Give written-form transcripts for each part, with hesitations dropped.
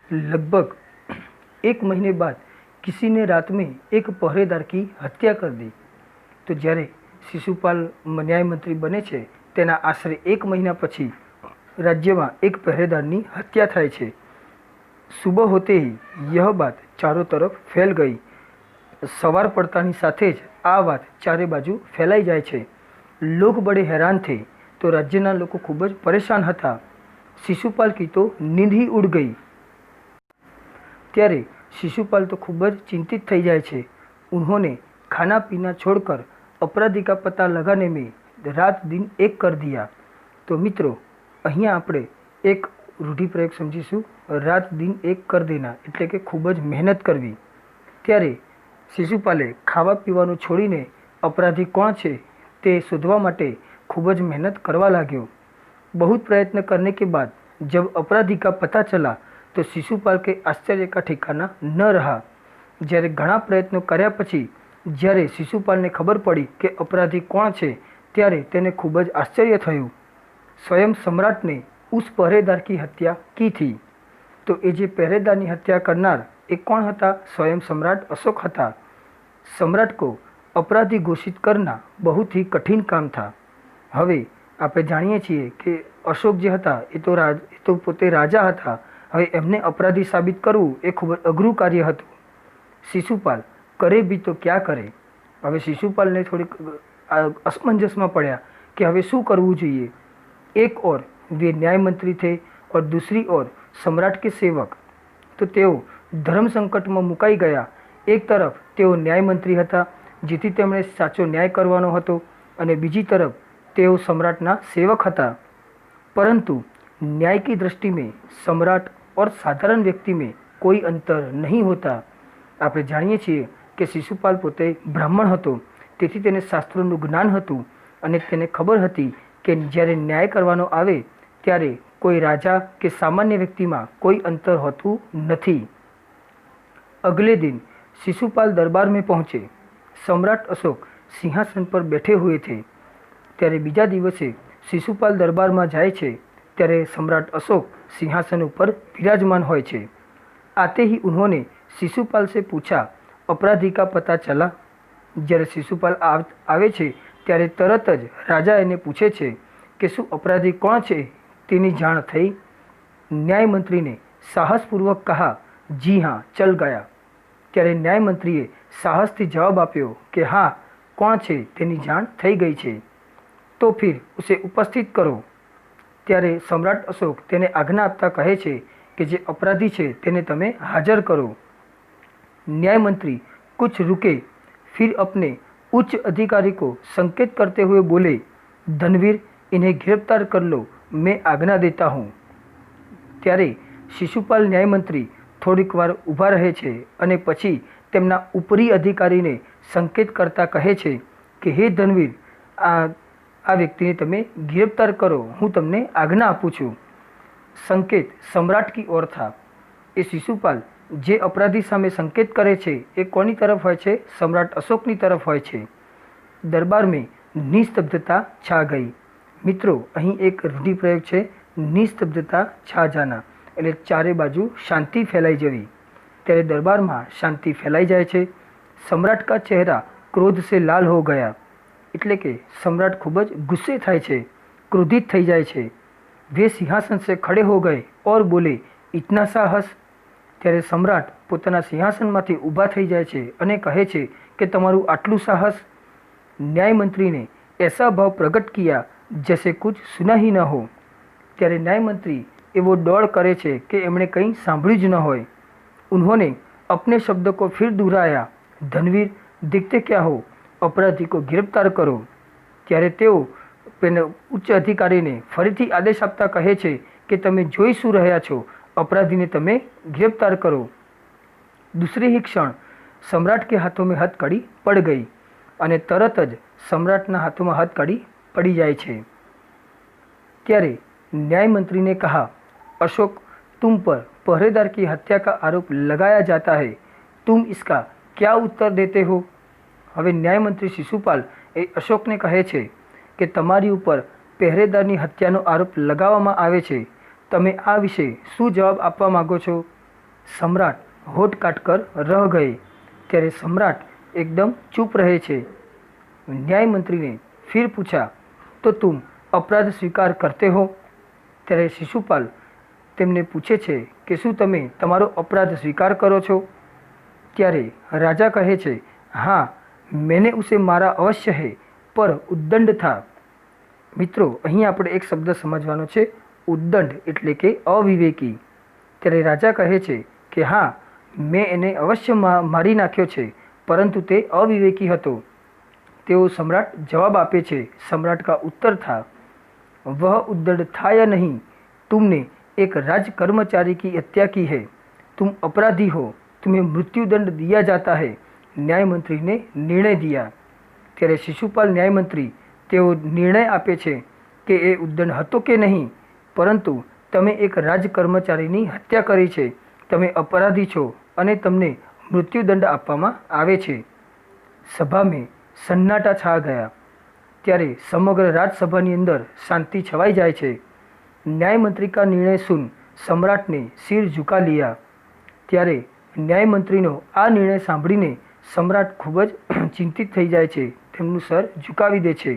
लगभग 1 महीने बाद किसी ने रात में एक पहरेदार की हत्या कर दी। तो જ્યારે શિશુપાલ ન્યાય મંત્રી બને છે તેના આશરે 1 મહિના પછી રાજ્યમાં એક પહેરેદારની હત્યા થાય છે। सुबह होते ही यह बात चारों तरफ फैल गई। सवार पड़तानी साथे ज आ बात चारे बाजू फैलाई जाए छे। लोग बड़े हैरान थे तो राज्यना लोग खूब ज परेशान हता। शिशुपाल की तो नींद ही उड़ गई। त्यारे शिशुपाल तो खूब ज चिंतित थई जाए छे। उन्होंने खाना पीना छोड़कर अपराधी का पता लगाने में रात दिन एक कर दिया। तो मित्रों, अहींया आपणे एक रूढ़िप्रयोग समझीशुं। रात दिन एक कर देना एटले के खूब ज मेहनत करवी। त्यारे शिशुपाले खावा पीवानुं छोड़ीने अपराधी कोण छे ते शोधवा माटे खूब ज मेहनत करवा लाग्यो। बहुत प्रयत्न करने के बाद जब अपराधी का पता चला तो शिशुपाल के आश्चर्य का ठिकाना न रहा। ज्यारे घणा प्रयत्नों कर्या पछी ज्यारे शिशुपाल ने खबर पड़ी कि अपराधी कोण छे त्यारे तेने खूब ज आश्चर्य थयुं। स्वयं सम्राट ने उस पहरेदार की हत्या की थी। तो ये जे पहरेदार की हत्या करनार ए कौन हता? स्वयं सम्राट अशोक हता। सम्राट को अपराधी घोषित करना बहुत ही कठिन काम था। हवे आपणे जाणीए छीए कि अशोक जे हता ए तो पोते राजा हता। हवे एमने अपराधी साबित करवुं ए खूब अघरू कार्य हतुं। शिशुपाल करे भी तो क्या करे। हवे शिशुपाल ने थोड़ी असमंजस में पड़ा कि हवे शुं करवुं जोईए। एक और वे न्याय मंत्री थे और दूसरी ओर सम्राट के सेवक। तो तेओ धर्म संकट में मुकाई गया। एक तरफ तेओ न्याय मंत्री हता जेथी तेमणे साचो न्याय करवानो हतो अने बीजी तरफ तेओ सम्राटना सेवक हता। परंतु न्याय की दृष्टि में सम्राट और साधारण व्यक्ति में कोई अंतर नहीं होता। आपणे जाणीए छीए कि शिशुपाल पोते ब्राह्मण हतो, तेथी तेने शास्त्रोनुं ज्ञान हतुं अने तेने खबर हती कि ज्यारे न्याय करवानो आवे त्यारे कोई राजा के सामान्य व्यक्ति में कोई अंतर होतुं नथी। अगले दिन शिशुपाल दरबार में पहुँचे। सम्राट अशोक सिंहासन पर बैठे हुए थे। त्यारे बीजा दिवसे शिशुपाल दरबार में जाए छे त्यारे सम्राट अशोक सिंहासन पर विराजमान होय छे। आते ही उन्होंने शिशुपाल से पूछा, अपराधी का पता चला? ज्यारे शिशुपाल आवे छे त्यारे तरत ज राजा एने पूछे छे कि शुं अपराधी कोण छे तेनी जाण थई? न्याय मंत्री ने साहसपूर्वक कहा, जी हाँ, चल गया। त्यारे न्याय मंत्रीए साहसथी जवाब आप्यो कि हाँ, कोण छे तेनी जाण थई गई छे। तो फिर उसे उपस्थित करो। त्यारे सम्राट अशोक तेने आज्ञा आपता कहे छे कि जे अपराधी छे तेने तमे हाजर करो। न्याय मंत्री कुछ रुके, फिर अपने उच्च अधिकारी को संकेत करते हुए बोले, धनवीर, इन्हें गिरफ्तार कर लो, मैं आज्ञा देता हूँ। त्यारे शिशुपाल न्याय मंत्री थोड़ीक वार ऊभा रहे छे अने पछी तेमना उपरी अधिकारी ने संकेत करता कहे छे कि हे धनवीर, आ व्यक्ति ने तमे गिरफ्तार करो, हूँ तमने आज्ञा आपू छूं। संकेत सम्राट की ओर था। ए शिशुपाल जे अपराधी सामे संकेत करे छे ए कोनी तरफ होय छे? सम्राट अशोकनी तरफ होय छे। दरबार में निस्तब्धता छा गई। मित्रों, अहीं एक रूढ़िप्रयोग छे, निस्तब्धता छा जाना, एटले चारे बाजू शांति फैलाई जवी। त्यारे दरबार में शांति फैलाई जाए छे। सम्राट का चेहरा क्रोध से लाल हो गया। एटले के सम्राट खूब ज गुस्से थाय छे, क्रोधित थई जाए छे। वे सिंहासन से खड़े हो गए और बोले, इतना साहस? त्यारे सम्राट पोताना सिंहासनमांथी ऊभा थई जाए छे अने कहे छे कि तमारुं आटलुं साहस? न्याय मंत्री ने ऐसा भाव प्रकट किया जैसे कुछ सुना ही न हो। त्यारे न्याय मंत्री एवो डोळ करे छे कि एमणे कंई सांभळ्युं ज न होय। उन्होंने अपने शब्द को फिर दोहराया, धनवीर, देखते क्या हो, अपराधी को गिरफ्तार करो। त्यारे तेओ उच्च अधिकारी ने फरीथी आदेश आपता कहे छे कि तमे जोई शुं रह्या छो, अपराधी ने तमे गिरफ्तार करो। दूसरे ही क्षण सम्राट के हाथों में हथकड़ी पड़ गई अने तरत ज सम्राटना हाथों में हथकड़ी पड़ी जाए छे। त्यारे न्याय मंत्री ने कहा, अशोक, तुम पर पहरेदार की हत्या का आरोप लगाया जाता है, तुम इसका क्या उत्तर देते हो? हवे न्याय मंत्री शिशुपाल ए अशोक ने कहे छे कि तमारी ऊपर पहरेदारनी हत्यानो आरोप लगाववामां आवे छे, तमे आ विषे शुं जवाब आपवा मांगो छो? सम्राट होठ काटकर रह गए। ત્યારે सम्राट एकदम चुप रहे छे। न्याय मंत्री ने फिर पूछा, तो तुम अपराध स्वीकार करते हो? ત્યારે शिशुपाल તેમને પૂછે છે કે શું તમે તમારો અપરાધ સ્વીકાર કરો છો? ત્યારે રાજા કહે છે, हाँ, मैंने उसे मारा अवश्य है, पर उद्दंड था। મિત્રો, અહીં આપણે એક શબ્દ સમજવાનો છે, ઉદ્દંડ એટલે કે અવિવેકી। ત્યારે રાજા કહે છે કે હા, મેં એને અવશ્ય મારી નાખ્યો છે, પરંતુ તે અવિવેકી હતો। તેઓ सम्राट जवाब आपे छे। सम्राट का उत्तर था, वह उद्दंड था या नहीं, तुमने एक राज कर्मचारी की हत्या की है, तुम अपराधी हो, तुम्हें मृत्युदंड दिया जाता है। न्याय मंत्री ने निर्णय दिया। ત્યારે શિશુપાલ ન્યાયમંત્રી તેઓ નિર્ણય આપે છે કે એ ઉદ્દંડ હતો કે નહીં, પરંતુ તમે એક રાજ કર્મચારીની હત્યા કરી છે, તમે અપરાધી છો અને તમને મૃત્યુદંડ આપવામાં આવે છે। સભા મેં સન્નાટા છા ગયા। ત્યારે સમગ્ર રાજસભાની અંદર શાંતિ છવાઈ જાય છે। न्याय मंत्री का निर्णय सुन सम्राट ने सिर झुका लिया। ત્યારે ન્યાય મંત્રીનો આ નિર્ણય સાંભળીને सम्राट ખૂબ જ ચિંતિત થઈ જાય છે, તેમનું સર ઝુકાવી દે છે।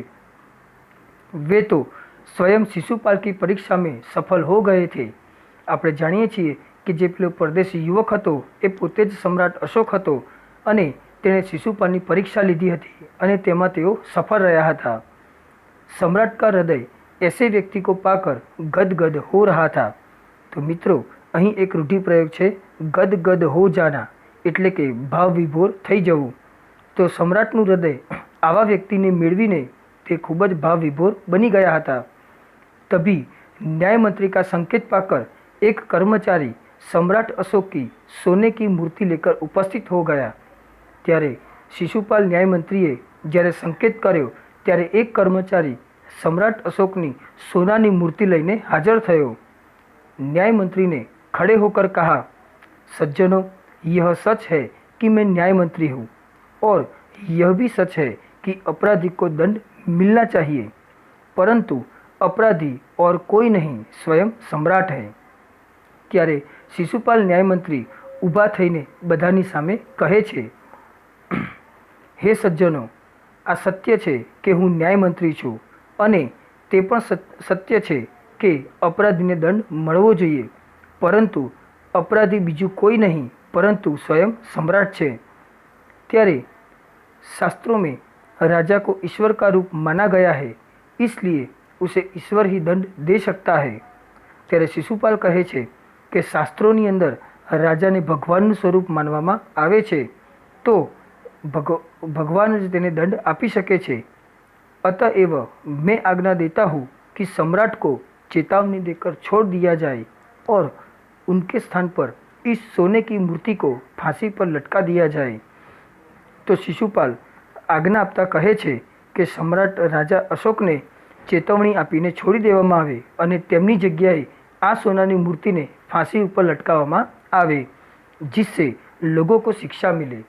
वे तो स्वयं शिशुपाल की परीक्षा में सफल हो गए थे। આપણે જાણીએ છીએ કે જે પેલો પરદેશી યુવક હતો એ પોતે જ सम्राट અશોક હતો અને તેણે શિશુપાલની પરીક્ષા લીધી હતી અને તેમાં તેઓ સફળ રહ્યા હતા। सम्राट का हृदय ऐसे व्यक्ति को पाकर गदगद हो रहा था। तो मित्रों, અહીં એક રૂઢિપ્રયોગ છે, ગદગદ હો જાના, એટલે કે ભાવ વિભોર થઈ જવું। તો સમ્રાટનું હૃદય આવા વ્યક્તિને મેળવીને તે ખૂબ જ ભાવ વિભોર બની ગયા હતા। तभी न्याय मंत्री का संकेत पाकर एक कर्मचारी सम्राट अशोक की सोने की मूर्ति लेकर उपस्थित हो गया। ત્યારે શિશુપાલ ન્યાય મંત્રીએ જ્યારે સંકેત કર્યો ત્યારે એક કર્મચારી सम्राट अशोकनी सोनानी मूर्ति लईने हाजर थयो। न्याय मंत्री ने खड़े होकर कहा, सज्जनों, यह सच है कि मैं न्याय मंत्री हूँ और यह भी सच है कि अपराधी को दंड मिलना चाहिए, परंतु अपराधी और कोई नहीं, स्वयं सम्राट है। ત્યારે શિશુપાલ ન્યાય મંત્રી ઊભા થઈને બધાની સામે કહે છે, હે સજ્જનો, આ સત્ય છે કે હું ન્યાય મંત્રી છું અને તે પણ સત્ય છે કે અપરાધીને દંડ મળવો જોઈએ, પરંતુ अपराधी બીજું કોઈ નહીં परंतु स्वयं सम्राट છે। ત્યારે शास्त्रों में राजा को ईश्वर का रूप माना गया है, इसलिए उसे ईश्वर ही दंड दे सकता है। ત્યારે શિશુપાલ કહે છે કે શાસ્ત્રોની અંદર રાજાને ભગવાનનું સ્વરૂપ માનવામાં આવે છે, તો ભગવાન જ તેને દંડ આપી શકે છે। अतएव मैं आज्ञा देता हूँ कि सम्राट को चेतावनी देकर छोड़ दिया जाए और उनके स्थान पर इस सोने की मूर्ति को फांसी पर लटका दिया जाए। तो शिशुपाल आज्ञा आपता कहे छे कि सम्राट राजा अशोकने चेतवणी आपीने छोड़ी देवामां आवे अने तेमनी जग्याए आ सोनानी मूर्तिने फांसी पर लटकाववामां आवे, जिससे लोगों को शिक्षा मिले,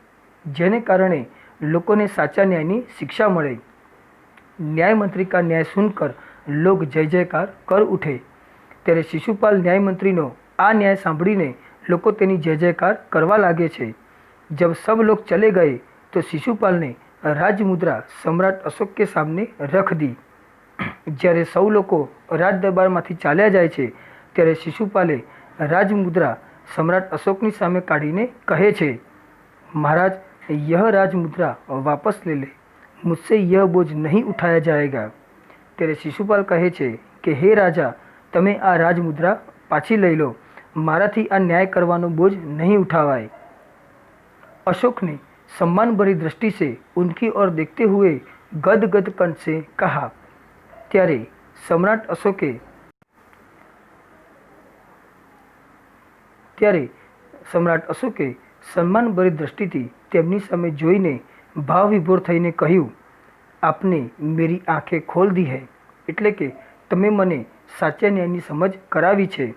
जेने कारणे लोकोने साचा न्यायनी शिक्षा मळे। न्याय मंत्री का न्याय सुनकर लोग जय जयकार कर उठे। ત્યારે શિશુપાલ ન્યાય મંત્રીનો આ ન્યાય સાંભળીને લોકો તેની જય જયકાર કરવા લાગે છે। जब सब लोग चले गए तो शिशुपाल ने राजमुद्रा सम्राट अशोक के सामने रख दी। જ્યારે સૌ લોકો રાજ દરબારમાંથી ચાલ્યા જાય છે ત્યારે શિશુપાલે राजमुद्रा सम्राट अशोकनी सामे काढीने कहे छे, महाराज, यह राजमुद्रा वापस ले ले, मुझसे यह बोझ नहीं उठाया जाएगा। ત્યારે શિશુપાલ કહે છે કે હે રાજા, તમે આ રાજમુદ્રા પાછી લઈ લો, મારાથી આ ન્યાય કરવાનો બોझ नहीं उठावाय। अशोक ने सम्मान भरी दृष्टि से उनकी ओर देखते हुए गदगद कंठ से कहा। ત્યારે सम्राट अशोके सम्मान भरी दृष्टिथी તેમની સામે જોઈને ભાવ વિભોર થઈને કહ્યું, आपने मेरी आँखें खोल दी है, એટલે કે તમે મને સાચા ન્યાયની સમજ કરાવી છે।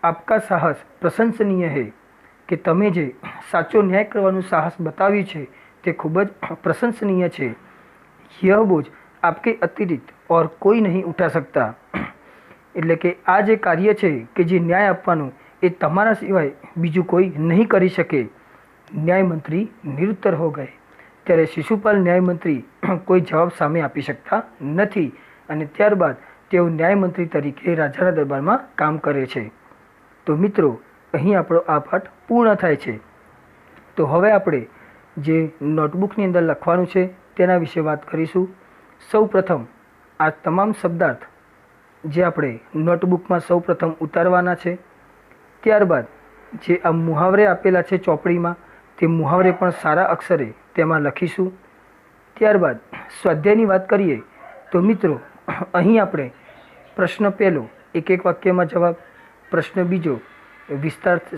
आपका साहस प्रशंसनीय है, કે તમે જે સાચો ન્યાય કરવાનું સાહસ બતાવ્યું છે તે ખૂબ જ પ્રશંસનીય છે। यह बोझ आपके अतिरिक्त और कोई नहीं उठा सकता, એટલે કે આ જે કાર્ય છે કે જે ન્યાય આપવાનું એ એ તમારા સિવાય બીજું કોઈ નહીં કરી શકે। ન્યાય મંત્રી નિરુત્તર હો ગए। ત્યારે શિશુપાલ ન્યાય મંત્રી કોઈ જવાબ સામે આપી શકતા નથી અને ત્યારબાદ તેઓ ન્યાય મંત્રી તરીકે રાજાના દરબારમાં કામ કરે છે। તો મિત્રો, અહીં આપણો આ પાઠ પૂર્ણ થાય છે। તો હવે આપણે જે નોટબુકની અંદર લખવાનું છે તેના વિશે વાત કરીશું। સૌપ્રથમ આ તમામ શબ્દાર્થ જે આપણે નોટબુકમાં સૌપ્રથમ ઉતારવાના છે। ત્યારબાદ જે આ મુહાવરે આપેલા છે ચોપડીમાં, તે મુહાવરે પણ સારા અક્ષરે તેમાં લખીશું। ત્યારબાદ સ્વાધ્યાયની વાત કરીએ તો મિત્રો, અહીં આપણે પ્રશ્ન પહેલો એક એક વાક્યમાં જવાબ, પ્રશ્ન બીજો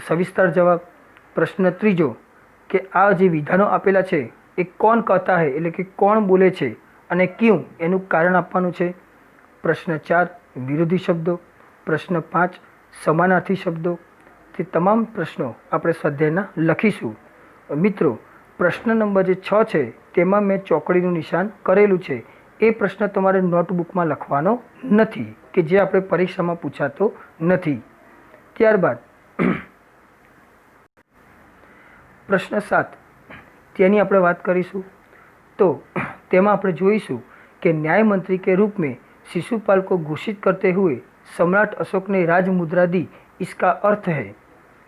સવિસ્તાર જવાબ, પ્રશ્ન ત્રીજો કે આ જે વિધાનો આપેલા છે એ કોણ કહેતા હૈ એટલે કે કોણ બોલે છે અને ક્યું એનું કારણ આપવાનું છે। પ્રશ્ન 4 વિરોધી શબ્દો, પ્રશ્ન 5 સમાનાર્થી શબ્દો। તે તમામ પ્રશ્નો આપણે સ્વાધ્યાયના લખીશું। મિત્રો, પ્રશ્ન નંબર જે 6 છે તેમાં મેં ચોકડીનું નિશાન કરેલું છે। એ પ્રશ્ન તમારે નોટબુકમાં લખવાનો નથી કે જે આપણે પરીક્ષામાં પૂછાતો નથી। ત્યારબાદ प्रश्न 7 તેની આપણે વાત કરીશું। તો તેમાં આપણે જોઈશું કે न्याय मंत्री के रूप में शिशुपाल को घोषित करते हुए सम्राट अशोक ने राज मुद्रा दी, इसका अर्थ है।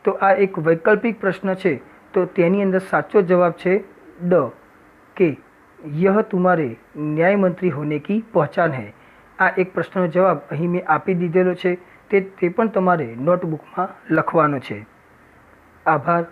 तो आ एक वैकल्पिक प्रश्न है। तो तेनी अंदर साचो जवाब है ड कि यह तुम्हारे न्याय मंत्री होने की पहचान है। आ एक प्रश्न जवाब अहीं मैं आपी दीधेलो है, ते पण तमारे नोटबुक में लखवानो है। आभार।